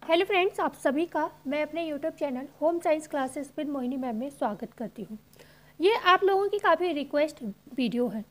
Hello friends, आप सभी का मैं अपने YouTube channel home science classes with Mohini ma'am में स्वागत करती हूँ। ये आप लोगों की काफ़ी रिक्वेस्ट वीडियो है।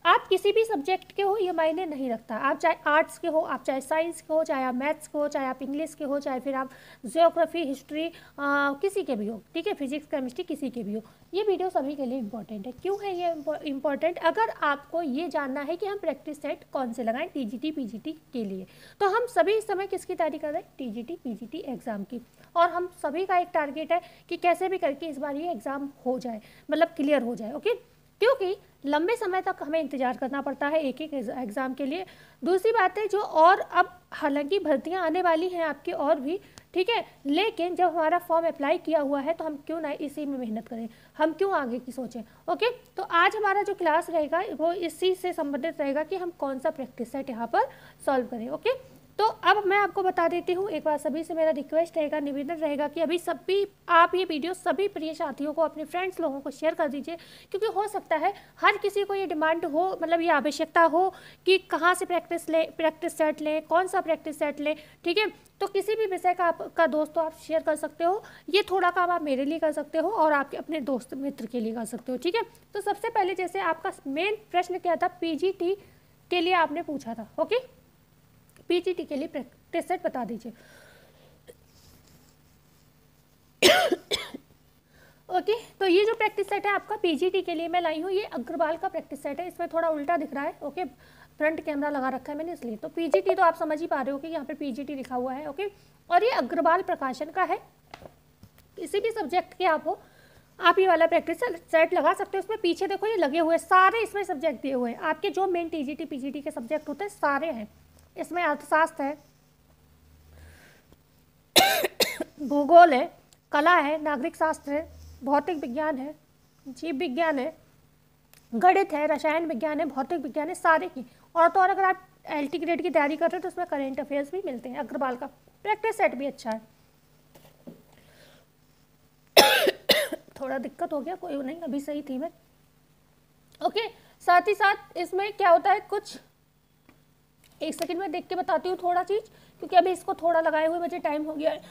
आप किसी भी सब्जेक्ट के हो ये मायने नहीं रखता, आप चाहे आर्ट्स के हो, आप चाहे साइंस के हो, चाहे आप मैथ्स के हो, चाहे आप इंग्लिश के हो, चाहे फिर आप ज्योग्राफी हिस्ट्री किसी के भी हो, ठीक है, फिजिक्स केमिस्ट्री किसी के भी हो। ये वीडियो सभी के लिए इंपॉर्टेंट है। क्यों है ये इंपॉर्टेंट? अगर आपको ये जानना है कि हम प्रैक्टिस सेट कौन से लगाएं टीजीटी पीजीटी के लिए, तो हम सभी इस समय किसकी तैयारी कर रहे हैं? टीजीटी पीजीटी एग्ज़ाम की। और हम सभी का एक टारगेट है कि कैसे भी करके इस बार ये एग्ज़ाम हो जाए, मतलब क्लियर हो जाए। ओके, क्योंकि लंबे समय तक हमें इंतज़ार करना पड़ता है एक एक एग्ज़ाम के लिए। दूसरी बात है, जो और अब हालांकि भर्तियां आने वाली हैं आपकी और भी, ठीक है, लेकिन जब हमारा फॉर्म अप्लाई किया हुआ है तो हम क्यों ना इसी में मेहनत करें, हम क्यों आगे की सोचें। ओके, तो आज हमारा जो क्लास रहेगा वो इसी से संबंधित रहेगा कि हम कौन सा प्रैक्टिस सेट यहाँ पर सॉल्व करें। ओके, तो अब मैं आपको बता देती हूँ, एक बार सभी से मेरा रिक्वेस्ट रहेगा, निवेदन रहेगा कि अभी सभी आप ये वीडियो सभी प्रिय साथियों को, अपने फ्रेंड्स लोगों को शेयर कर दीजिए, क्योंकि हो सकता है हर किसी को ये डिमांड हो, मतलब ये आवश्यकता हो कि कहाँ से प्रैक्टिस सेट लें, कौन सा प्रैक्टिस सेट लें। ठीक है, तो किसी भी विषय का आपका दोस्तों आप शेयर कर सकते हो। ये थोड़ा काम आप मेरे लिए कर सकते हो और आपके अपने दोस्त मित्र के लिए कर सकते हो। ठीक है, तो सबसे पहले जैसे आपका मेन प्रश्न क्या था, पीजीटी के लिए आपने पूछा था। ओके, पीजीटी के लिए प्रैक्टिस सेट बता दीजिए। ओके, तो ये जो प्रैक्टिस सेट है आपका पीजीटी के लिए मैं लाई हूँ, ये अग्रवाल का प्रैक्टिस सेट है। इसमें थोड़ा उल्टा दिख रहा है, ओके, फ्रंट कैमरा लगा रखा है मैंने इसलिए। तो पीजीटी तो आप समझ ही पा रहे हो कि यहाँ पे पीजीटी लिखा हुआ है। ओके, और ये अग्रवाल प्रकाशन का है। किसी भी सब्जेक्ट के आप हो, आप ये वाला प्रैक्टिस सेट लगा सकते हो। इसमें पीछे देखो ये लगे हुए सारे इसमें सब्जेक्ट दिए हुए हैं आपके, जो मेन टीजीटी पीजीटी के सब्जेक्ट होते हैं सारे हैं इसमें। अर्थशास्त्र है, भूगोल है, कला है, नागरिक शास्त्र है, भौतिक विज्ञान है, जीव विज्ञान है, गणित है, रसायन विज्ञान है, भौतिक विज्ञान है, सारे की। और तो और अगर आप एलटी ग्रेड की तैयारी कर रहे हो तो उसमें करेंट अफेयर्स भी मिलते हैं। अग्रवाल का प्रैक्टिस सेट भी अच्छा है। थोड़ा दिक्कत हो गया, कोई नहीं, अभी सही थी मैं। ओके, साथ ही साथ इसमें क्या होता है, कुछ एक सेकंड में देख के बताती हूँ थोड़ा चीज़, क्योंकि अभी इसको थोड़ा लगाए हुए मुझे टाइम हो गया है।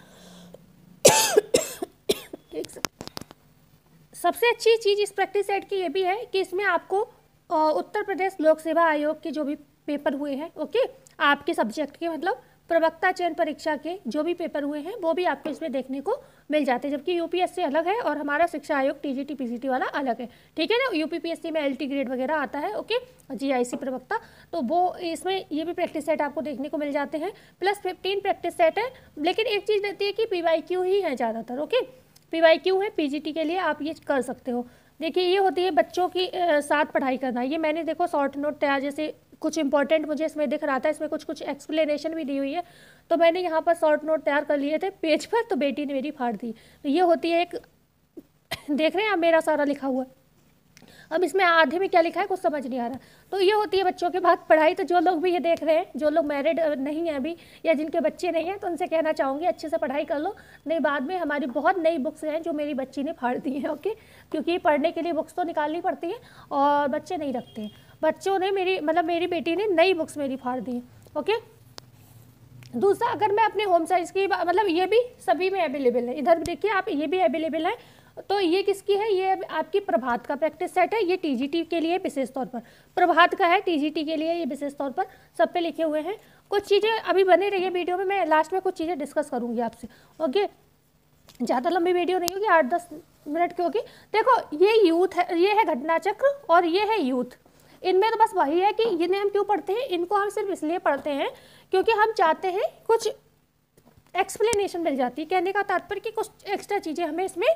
एक सबसे अच्छी चीज़ इस प्रैक्टिस सेट की ये भी है कि इसमें आपको उत्तर प्रदेश लोक सेवा आयोग के जो भी पेपर हुए हैं, ओके, आपके सब्जेक्ट के, मतलब प्रवक्ता चयन परीक्षा के जो भी पेपर हुए हैं वो भी आपको इसमें देखने को मिल जाते हैं। जबकि यूपीएससी अलग है और हमारा शिक्षा आयोग टीजीटी पीजीटी वाला अलग है। ठीक है ना, यूपीपीएससी में एलटी ग्रेड वगैरह आता है, ओके, जीआईसी प्रवक्ता, तो वो इसमें ये भी प्रैक्टिस सेट आपको देखने को मिल जाते हैं। प्लस 15 प्रैक्टिस सेट है, लेकिन एक चीज़ रहती है कि पीवाईक्यू ही है ज़्यादातर। ओके, पीवाईक्यू है पीजीटी के लिए, आप ये कर सकते हो। देखिए, ये होती है बच्चों की साथ पढ़ाई करना। ये मैंने देखो शॉर्ट नोट तैयार, जैसे कुछ इंपॉर्टेंट मुझे इसमें दिख रहा था, इसमें कुछ कुछ एक्सप्लेनेशन भी दी हुई है, तो मैंने यहाँ पर शॉर्ट नोट तैयार कर लिए थे पेज पर, तो बेटी ने मेरी फाड़ दी। तो ये होती है एक देख रहे हैं आप मेरा सारा लिखा हुआ। अब इसमें आधे में क्या लिखा है कुछ समझ नहीं आ रहा। तो ये होती है बच्चों के बाद पढ़ाई। तो जो लोग भी ये देख रहे हैं, जो लोग मैरिड नहीं हैं अभी या जिनके बच्चे नहीं हैं, तो उनसे कहना चाहूँगी अच्छे से पढ़ाई कर लो, नहीं बाद में हमारी बहुत नई बुक्स हैं जो मेरी बच्ची ने फाड़ दी हैं। ओके, क्योंकि पढ़ने के लिए बुक्स तो निकालनी पड़ती है और बच्चे नहीं रखते हैं। बच्चों ने मेरी बेटी ने नई बुक्स मेरी फाड़ दी। ओके, दूसरा, अगर मैं अपने होम साइंस की मतलब ये भी सभी में अवेलेबल है, इधर भी देखिए आप, ये भी अवेलेबल है। तो ये किसकी है? ये आपकी प्रभात का प्रैक्टिस सेट है। ये टीजीटी के लिए विशेष तौर पर प्रभात का है, टीजीटी के लिए ये विशेष तौर पर सब पे लिखे हुए हैं। कुछ चीज़ें अभी बने रही है वीडियो में, मैं लास्ट में कुछ चीज़ें डिस्कस करूँगी आपसे। ओके, ज़्यादा लंबी वीडियो नहीं होगी, 8-10 मिनट की होगी। देखो, ये यूथ है, ये है घटना चक्र और ये है यूथ। इनमें तो बस वही है कि इन्हें हम क्यों पढ़ते हैं, इनको हम सिर्फ इसलिए पढ़ते हैं क्योंकि हम चाहते हैं कुछ एक्सप्लेनेशन मिल जाती है। कहने का तात्पर्य कि कुछ एक्स्ट्रा चीज़ें हमें इसमें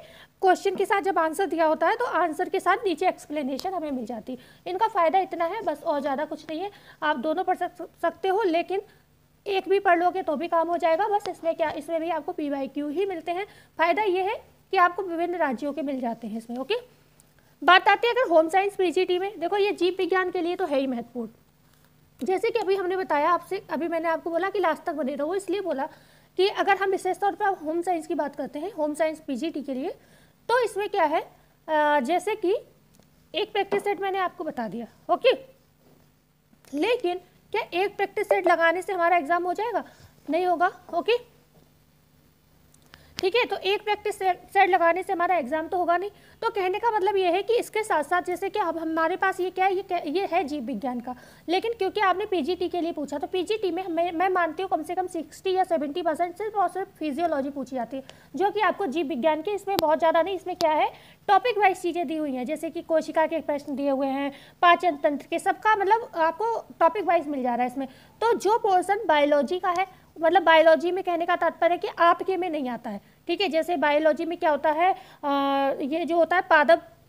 क्वेश्चन के साथ जब आंसर दिया होता है तो आंसर के साथ नीचे एक्सप्लेनेशन हमें मिल जाती है। इनका फ़ायदा इतना है बस, और ज़्यादा कुछ नहीं है। आप दोनों पढ़ सकते हो, लेकिन एक भी पढ़ लोगे तो भी काम हो जाएगा। बस इसमें क्या, इसमें भी आपको पीवाईक्यू ही मिलते हैं। फ़ायदा ये है कि आपको विभिन्न राज्यों के मिल जाते हैं इसमें। ओके, बात आती है अगर होम साइंस पीजीटी में, देखो ये जीव विज्ञान के लिए तो है ही महत्वपूर्ण। जैसे कि अभी हमने बताया आपसे, अभी मैंने आपको बोला कि लास्ट तक बने रहो, इसलिए बोला कि अगर हम विशेष तौर पर होम साइंस की बात करते हैं, होम साइंस पीजीटी के लिए, तो इसमें क्या है, जैसे कि एक प्रैक्टिस सेट मैंने आपको बता दिया। ओके, लेकिन क्या एक प्रैक्टिस सेट लगाने से हमारा एग्जाम हो जाएगा? नहीं होगा। ओके, ठीक है। तो एक प्रैक्टिस सेट लगाने से हमारा एग्जाम तो होगा नहीं। तो कहने का मतलब ये है कि इसके साथ साथ जैसे कि अब हमारे पास ये क्या है, ये है जीव विज्ञान का, लेकिन क्योंकि आपने पीजीटी के लिए पूछा तो पीजीटी में मैं मानती हूँ कम से कम 60 या 70% सिर्फ और सिर्फ फिजियोलॉजी पूछी जाती है, जो कि आपको जीव विज्ञान के इसमें बहुत ज़्यादा नहीं, इसमें क्या है टॉपिक वाइज चीज़ें दी हुई हैं, जैसे कि कोशिका के प्रश्न दिए हुए हैं, पाचन तंत्र के, सबका मतलब आपको टॉपिक वाइज मिल जा रहा है इसमें। तो जो पोर्सन बायोलॉजी का है, मतलब बायोलॉजी में कहने का तात्पर्य है कि आपके में नहीं आता है, ठीक है। जैसे बायोलॉजी में क्या होता है, ये जो होता है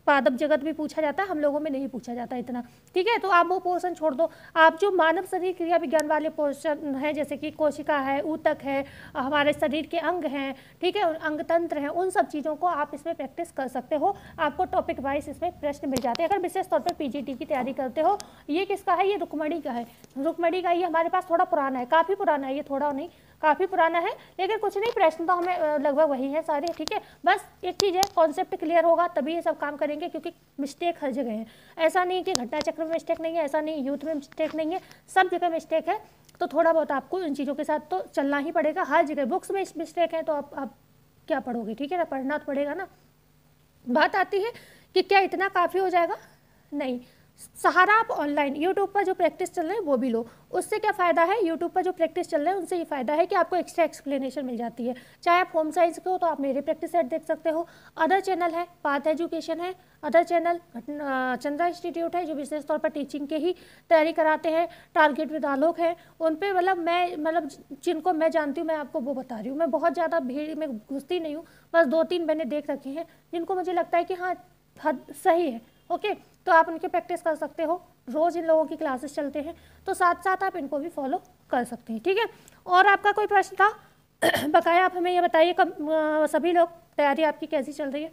पादप जगत भी पूछा जाता है, हम लोगों में नहीं पूछा जाता इतना, ठीक है। तो आप वो पोर्शन छोड़ दो, आप जो मानव शरीर क्रिया विज्ञान वाले पोर्शन हैं, जैसे कि कोशिका है, ऊतक है, हमारे शरीर के अंग हैं, ठीक है, अंग तंत्र हैं, उन सब चीज़ों को आप इसमें प्रैक्टिस कर सकते हो। आपको टॉपिक वाइज इसमें प्रश्न मिल जाते हैं अगर विशेष तौर पर पीजीटी की तैयारी करते हो। ये किसका है, ये रुक्मणी का है, रुक्मणी का। ये हमारे पास थोड़ा पुराना है, काफ़ी पुराना है, ये थोड़ा नहीं काफ़ी पुराना है, लेकिन कुछ नहीं, प्रश्न तो हमें लगभग वही है सारे, ठीक है। बस एक चीज़ है, कॉन्सेप्ट क्लियर होगा तभी ये सब काम करेंगे, क्योंकि मिस्टेक हर जगह है। ऐसा नहीं कि घटना चक्र में मिस्टेक नहीं है, ऐसा नहीं यूथ में मिस्टेक नहीं है, सब जगह मिस्टेक है। तो थोड़ा बहुत आपको इन चीज़ों के साथ तो चलना ही पड़ेगा। हर जगह बुक्स में मिस्टेक है तो आप क्या पढ़ोगे, ठीक है ना, पढ़ना तो पड़ेगा ना। बात आती है कि क्या इतना काफ़ी हो जाएगा, नहीं। सहारा आप ऑनलाइन यूट्यूब पर जो प्रैक्टिस चल रहे हैं वो भी लो। उससे क्या फ़ायदा है, यूट्यूब पर जो प्रैक्टिस चल रहे हैं उनसे ये फ़ायदा है कि आपको एक्स्ट्रा एक्सप्लेनेशन मिल जाती है। चाहे आप होम साइंस के हो तो आप मेरे प्रैक्टिस सेट देख सकते हो, अदर चैनल है, पाथ एजुकेशन है, अदर चैनल चंद्रा इंस्टीट्यूट है जो विशेष तौर पर टीचिंग के ही तैयारी कराते हैं, टारगेट विद आलोक है, उन पर मतलब जिनको मैं जानती हूँ मैं आपको वो बता रही हूँ। मैं बहुत ज़्यादा भीड़ में घुसती नहीं हूँ, बस 2-3 मैंने देख रखे हैं जिनको मुझे लगता है कि हाँ सही है, ओके। तो आप उनकी प्रैक्टिस कर सकते हो, रोज़ इन लोगों की क्लासेस चलते हैं, तो साथ साथ आप इनको भी फॉलो कर सकते हैं, ठीक है। और आपका कोई प्रश्न था बकाया आप हमें ये बताइए, कब सभी लोग तैयारी आपकी कैसी चल रही है।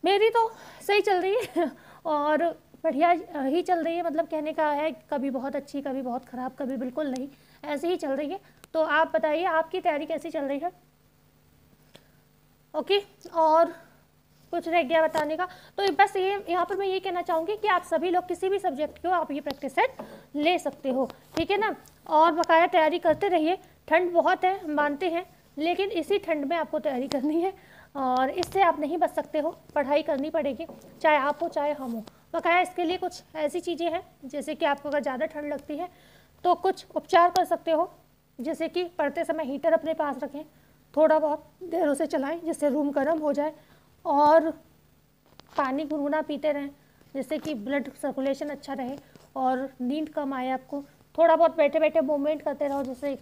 मेरी तो सही चल रही है और बढ़िया ही चल रही है, मतलब कहने का है कभी बहुत अच्छी, कभी बहुत ख़राब, कभी बिल्कुल नहीं, ऐसे ही चल रही है। तो आप बताइए आपकी तैयारी कैसी चल रही है, ओके। और कुछ रह गया बताने का, तो बस ये यहाँ पर मैं ये कहना चाहूँगी कि आप सभी लोग किसी भी सब्जेक्ट को आप ये प्रैक्टिस सेट ले सकते हो, ठीक है ना। और बकाया तैयारी करते रहिए, ठंड बहुत है हम मानते हैं, लेकिन इसी ठंड में आपको तैयारी करनी है और इससे आप नहीं बच सकते हो, पढ़ाई करनी पड़ेगी, चाहे आप हो चाहे हम हो। बकाया इसके लिए कुछ ऐसी चीज़ें हैं, जैसे कि आपको अगर ज़्यादा ठंड लगती है तो कुछ उपचार कर सकते हो, जैसे कि पढ़ते समय हीटर अपने पास रखें, थोड़ा बहुत देरों से चलाएं जिससे रूम गर्म हो जाए, और पानी गुनगुना पीते रहें जिससे कि ब्लड सर्कुलेशन अच्छा रहे और नींद कम आए आपको। थोड़ा बहुत बैठे बैठे मूवमेंट करते रहो, जैसे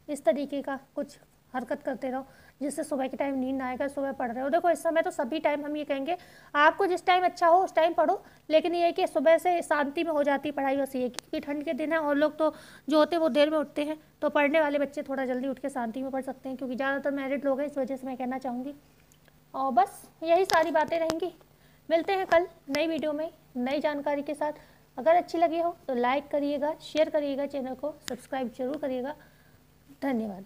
इस तरीके का कुछ हरकत करते रहो जिससे सुबह के टाइम नींद ना आएगा, सुबह पढ़ रहे हो। देखो इस समय तो सभी टाइम हम ये कहेंगे आपको जिस टाइम अच्छा हो उस टाइम पढ़ो, लेकिन ये है कि सुबह से शांति में हो जाती पढ़ाई, बस ये क्योंकि ठंड के दिन है और लोग तो जो होते हैं वो देर में उठते हैं, तो पढ़ने वाले बच्चे थोड़ा जल्दी उठ के शांति में पढ़ सकते हैं, क्योंकि ज़्यादातर मैरिड लोग हैं, इस वजह से मैं कहना चाहूँगी। और बस यही सारी बातें रहेंगी। मिलते हैं कल नई वीडियो में नई जानकारी के साथ। अगर अच्छी लगी हो तो लाइक करिएगा, शेयर करिएगा, चैनल को सब्सक्राइब जरूर करिएगा। धन्यवाद।